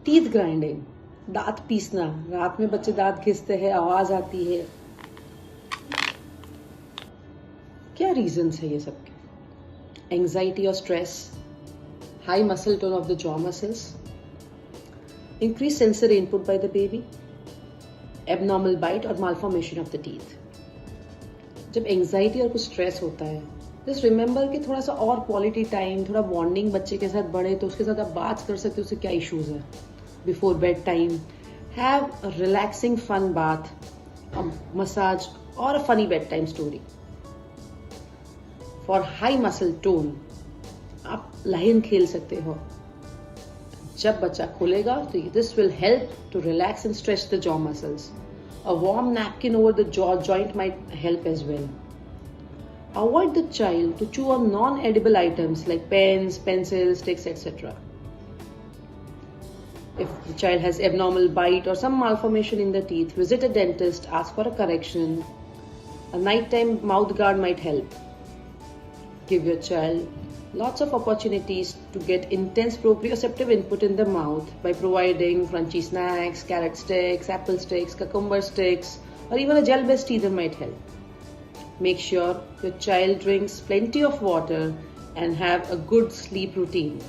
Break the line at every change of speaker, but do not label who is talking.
Teeth grinding, दांत पीसना, रात में बच्चे दांत घिसते हैं, आवाज आती है, क्या रीजंस है ये सब के? एंजाइटी और stress, high muscle tone of the jaw muscles, increased sensory input by the baby, abnormal bite और malformation of the teeth. जब एंजाइटी और कुछ स्ट्रेस होता है, जस्ट रिमेंबर कि थोड़ा सा और क्वालिटी टाइम, थोड़ा बॉन्डिंग बच्चे के साथ बढ़े तो उसके साथ आप बात कर सकते हो उससे क्या इश्यूज है. Before bed time, have a relaxing fun bath, massage और a funny bed time story. For high muscle tone आप लाइन खेल सकते हो. जब बच्चा खोलेगा तो this will help to relax and stretch the jaw muscles. A warm napkin over the jaw joint might help as well. Avoid the child to chew on non-edible items like pens, pencils, sticks, etc. If the child has abnormal bite or some malformation in the teeth, visit a dentist, ask for a correction. A nighttime mouth guard might help. Give your child lots of opportunities to get intense proprioceptive input in the mouth by providing crunchy snacks, carrot sticks, apple sticks, cucumber sticks, or even a gel-based teether might help. Make sure your child drinks plenty of water and have a good sleep routine.